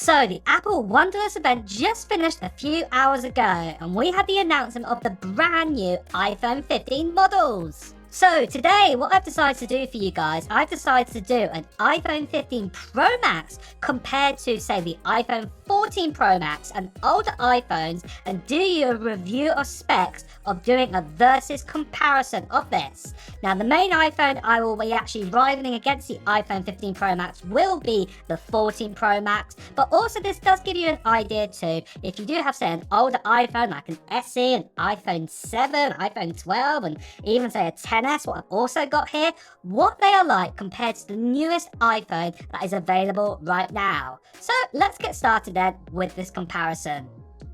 So, the Apple Wondrous event just finished a few hours ago, and we had the announcement of the brand new iPhone 15 models. So today, what I've decided to do for you guys, I've decided to do an iPhone 15 Pro Max compared to, say, the iPhone 14 Pro Max and older iPhones, and do you a review of specs of doing a versus comparison of this. Now, the main iPhone I will be actually rivaling against the iPhone 15 Pro Max will be the 14 Pro Max, but also this does give you an idea too, if you do have, say, an older iPhone like an SE, an iPhone 7, iPhone 12, and even, say, a 10s, what I've also got here, what they are like compared to the newest iPhone that is available right now. So let's get started then with this comparison.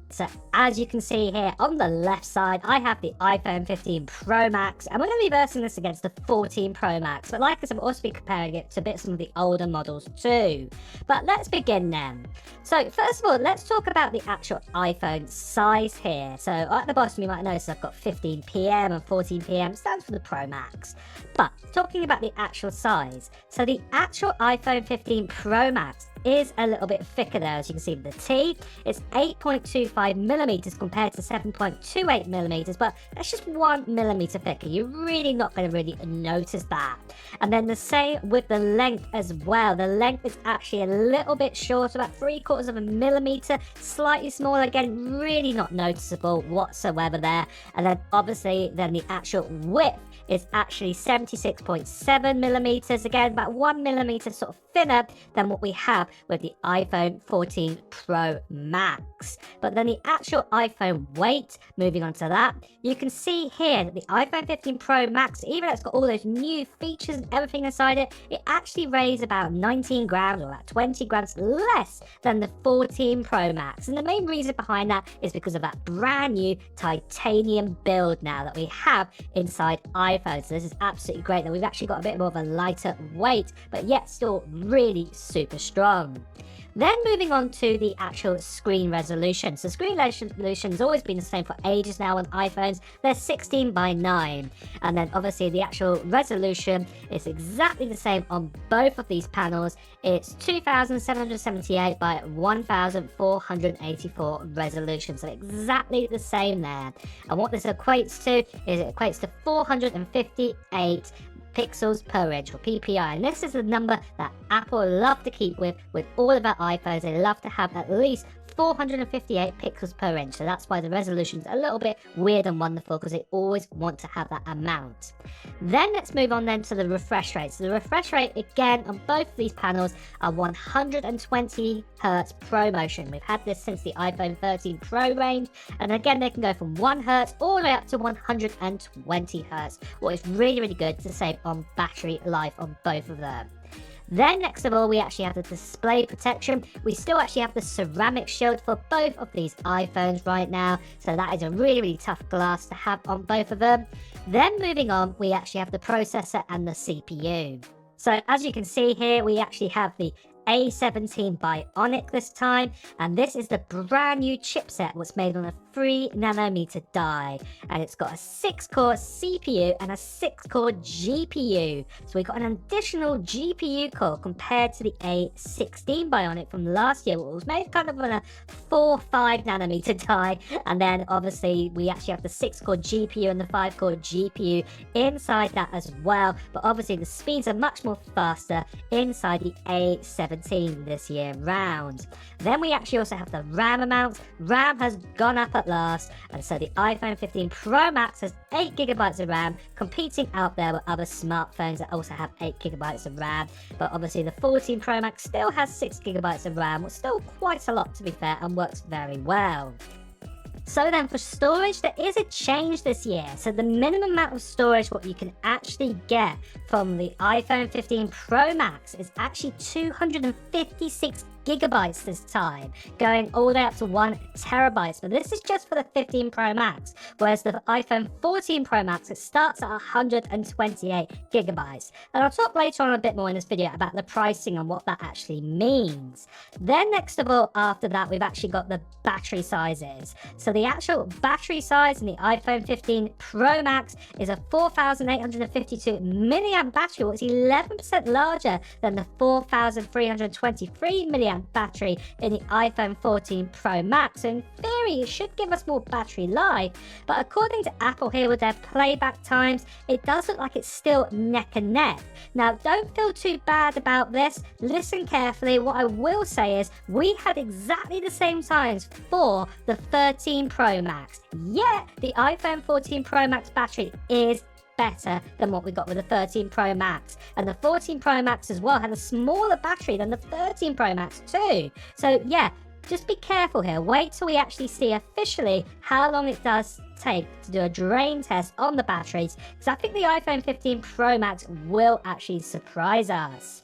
So as you can see here on the left side, I have the iPhone 15 Pro Max, and we're going to be versing this against the 14 Pro Max. But like I said, we'll also be comparing it to some of the older models too. But let's begin then. So first of all, let's talk about the actual iPhone size here. So at the bottom, you might notice I've got 15pm and 14pm, stands for the Pro Max. But talking about the actual size, so the actual iPhone 15 Pro Max is a little bit thicker there. As you can see with the T, it's 8.25mm compared to 7.28mm, but that's just 1mm thicker. You're really not going to really notice that. And then the same with the length as well. The length is actually a little bit shorter, about 0.75mm, slightly smaller, again really not noticeable whatsoever there. And then obviously then the actual width is actually 76.7mm, again about 1mm sort of thinner than what we have with the iPhone 14 Pro Max. But then the actual iPhone weight, moving on to that, you can see here that the iPhone 15 Pro Max, even though it's got all those new features and everything inside it, it actually weighs about 19 grams or about 20 grams less than the 14 Pro Max. And the main reason behind that is because of that brand new titanium build now that we have inside iPhone. So this is absolutely great that we've actually got a bit more of a lighter weight, but yet still really super strong. Then moving on to the actual screen resolution. So screen resolution has always been the same for ages now on iPhones. They're 16:9. And then obviously the actual resolution is exactly the same on both of these panels. It's 2778 by 1484 resolution. So exactly the same there. And what this equates to is it equates to 458 pixels per inch, or PPI, and this is the number that Apple love to keep with all of our iPhones. They love to have at least 458 pixels per inch, so that's why the resolution is a little bit weird and wonderful, because they always want to have that amount. Then let's move on then to the refresh rate. So the refresh rate again on both of these panels are 120 Hz ProMotion. We've had this since the iPhone 13 Pro range, and again they can go from 1 Hz all the way up to 120 Hz. What is really good to save on battery life on both of them. Then next of all, we actually have the display protection. We still actually have the ceramic shield for both of these iPhones right now. So that is a really tough glass to have on both of them. Then moving on, we actually have the processor and the CPU. So as you can see here, we actually have the A17 Bionic this time, and this is the brand new chipset was made on a 3nm die, and it's got a 6-core CPU and a 6-core GPU. So we got an additional GPU core compared to the A16 Bionic from last year, which was made kind of on a 4-5nm die, and then obviously we actually have the 6-core GPU and the 5-core GPU inside that as well, but obviously the speeds are much more faster inside the A17 this year round. Then we actually also have the RAM amount. RAM has gone up at last, and so the iPhone 15 Pro Max has 8GB of RAM, competing out there with other smartphones that also have 8GB of RAM. But obviously the 14 Pro Max still has 6GB of RAM, which is still quite a lot to be fair, and works very well. So then for storage, there is a change this year. So the minimum amount of storage what you can actually get from the iPhone 15 Pro Max is actually 256 gigabytes this time, going all the way up to 1 terabyte. But this is just for the 15 Pro Max, whereas the iPhone 14 Pro Max, it starts at 128 gigabytes. And I'll talk later on a bit more in this video about the pricing and what that actually means. Then next of all, after that, we've actually got the battery sizes. So the actual battery size in the iPhone 15 Pro Max is a 4,852 milliamp battery, which is 11% larger than the 4,323 milliamp battery in the iPhone 14 Pro Max. So in theory, it should give us more battery life. But according to Apple here with their playback times, it does look like it's still neck and neck. Now, don't feel too bad about this. Listen carefully. What I will say is we had exactly the same times for the 13 Pro Max. Yet, the iPhone 14 Pro Max battery is better than what we got with the 13 Pro Max. And the 14 Pro Max as well had a smaller battery than the 13 Pro Max too. So yeah, just be careful here. Wait till we actually see officially how long it does take to do a drain test on the batteries, because I think the iPhone 15 Pro Max will actually surprise us.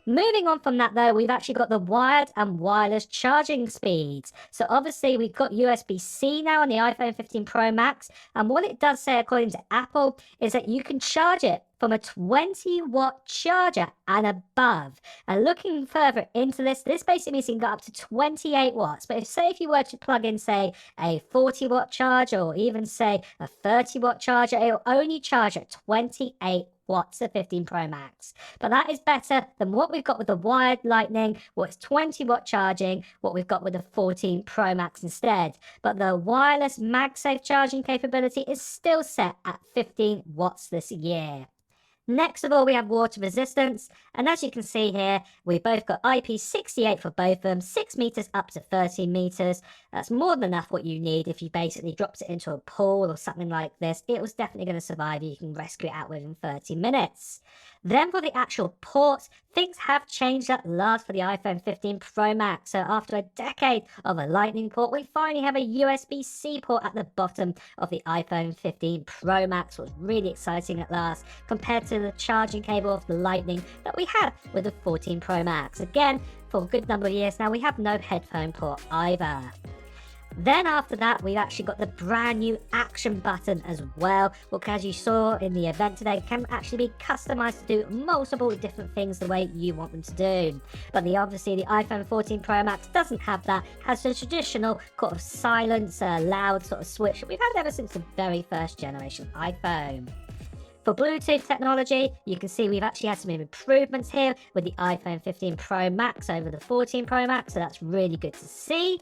Moving on from that though, we've actually got the wired and wireless charging speeds. So obviously we've got USB-C now on the iPhone 15 Pro Max, and what it does say according to Apple is that you can charge it from a 20-watt charger and above. And looking further into this basically means you can go up to 28 watts. But if you were to plug in, say, a 40-watt charger or even, say, a 30-watt charger, it will only charge at 28 watts, the 15 Pro Max. But that is better than what we've got with the wired lightning, what's 20-watt charging, what we've got with the 14 Pro Max instead. But the wireless MagSafe charging capability is still set at 15 watts this year. Next of all, we have water resistance, and as you can see here, we've both got IP68 for both of them, 6 meters up to 13 meters. That's more than enough what you need if you basically dropped it into a pool or something like this. It was definitely going to survive. You can rescue it out within 30 minutes. Then for the actual ports, things have changed at last for the iPhone 15 Pro Max. So after a decade of a Lightning port, we finally have a USB-C port at the bottom of the iPhone 15 Pro Max. It was really exciting at last compared to the charging cable of the Lightning that we had with the 14 Pro Max. Again, for a good number of years now, we have no headphone port either. Then after that, we've actually got the brand new action button as well, which as you saw in the event today, can actually be customized to do multiple different things the way you want them to do. But obviously the iPhone 14 Pro Max doesn't have that, has the traditional sort of silence, loud sort of switch that we've had ever since the very first generation iPhone. For Bluetooth technology, you can see we've actually had some improvements here with the iPhone 15 Pro Max over the 14 Pro Max, so that's really good to see.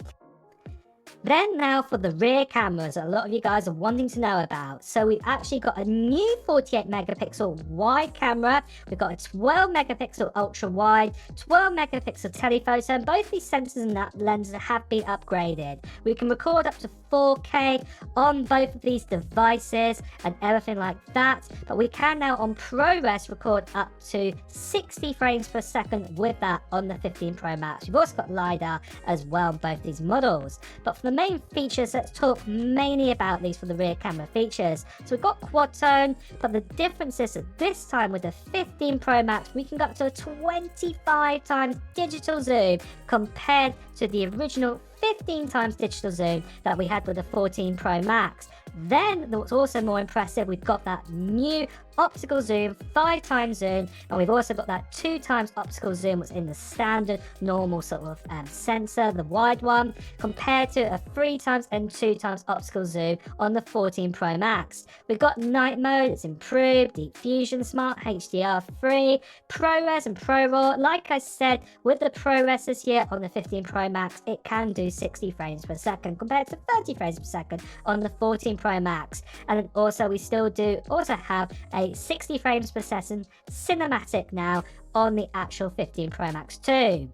Then now for the rear cameras, a lot of you guys are wanting to know about. So we've actually got a new 48 megapixel wide camera. We've got a 12 megapixel ultra wide, 12 megapixel telephoto, and both these sensors and that lenses have been upgraded. We can record up to 4K on both of these devices and everything like that. But we can now on ProRes record up to 60 frames per second with that on the 15 Pro Max. We've also got LiDAR as well on both these models. But for the main features, let's talk mainly about these for the rear camera features. So we've got quad tone, but the difference is that this time with the 15 Pro Max, we can go up to a 25 times digital zoom compared to the original 15 times digital zoom that we had with the 14 Pro Max. Then what's also more impressive, we've got that new optical zoom, 5 times zoom, and we've also got that 2 times optical zoom, what's in the standard normal sort of sensor, the wide one, compared to a 3 times and 2 times optical zoom on the 14 Pro Max. We've got night mode, it's improved, deep fusion, smart HDR3, ProRes and ProRAW. Like I said, with the ProRes this year on the 15 Pro Max, it can do 60 frames per second compared to 30 frames per second on the 14 Pro Max. And then also we still do also have a 60 frames per second cinematic now on the actual 15 Pro Max too.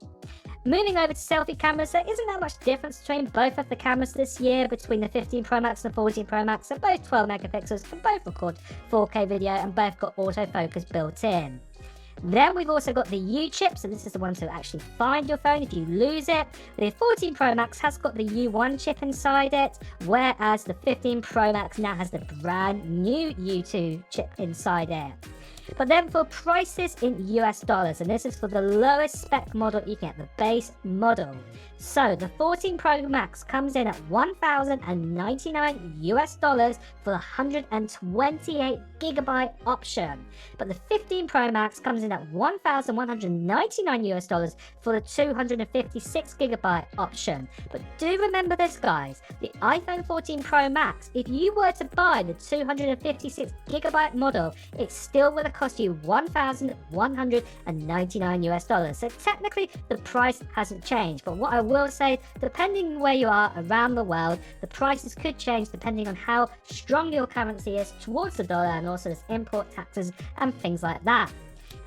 Moving over to selfie cameras, there isn't that much difference between both of the cameras this year, between the 15 Pro Max and the 14 Pro Max. They're both 12 megapixels, can both record 4K video and both got autofocus built in. Then we've also got the U chip, so this is the one to actually find your phone if you lose it. The 14 Pro Max has got the U1 chip inside it, whereas the 15 Pro Max now has the brand new U2 chip inside it. But then for prices in US dollars, and this is for the lowest spec model you get, the base model. So the 14 Pro Max comes in at $1,099 US for 128 gigabyte option. But the 15 Pro Max comes in at $1,199 for the 256 gigabyte option. But do remember this, guys, the iPhone 14 Pro Max, if you were to buy the 256 gigabyte model, it still would have cost you $1,199. So technically the price hasn't changed, but what I will say, depending where you are around the world, the prices could change depending on how strong your currency is towards the dollar, and also there's import taxes and things like that.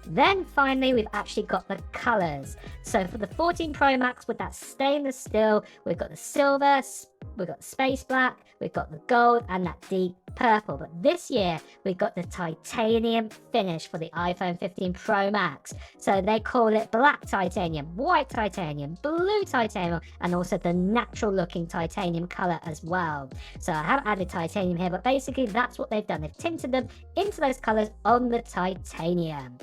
Then finally, we've actually got the colors. So for the 14 Pro Max with that stainless steel, we've got the silver, we've got the space black, we've got the gold, and that deep purple. But this year, we've got the titanium finish for the iPhone 15 Pro Max. So they call it black titanium, white titanium, blue titanium, and also the natural looking titanium color as well. So I haven't added titanium here, but basically that's what they've done. They've tinted them into those colors on the titanium.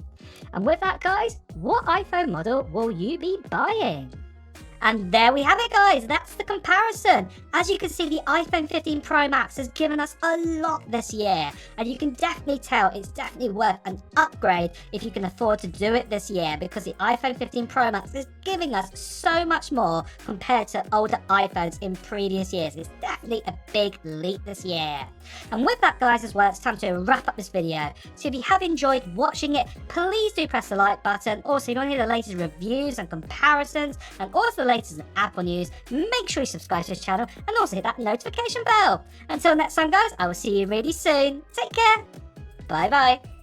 And with that, guys, what iPhone model will you be buying? And there we have it, guys. That's the comparison. As you can see, the iPhone 15 Pro Max has given us a lot this year. And you can definitely tell it's definitely worth an upgrade if you can afford to do it this year, because the iPhone 15 Pro Max is giving us so much more compared to older iPhones in previous years. It's definitely a big leap this year. And with that, guys, as well, it's time to wrap up this video. So if you have enjoyed watching it, please do press the like button. Also, if you want to hear the latest reviews and comparisons, and also the latest in Apple news, make sure you subscribe to this channel and also hit that notification bell. Until next time, guys, I will see you really soon. Take care. Bye bye.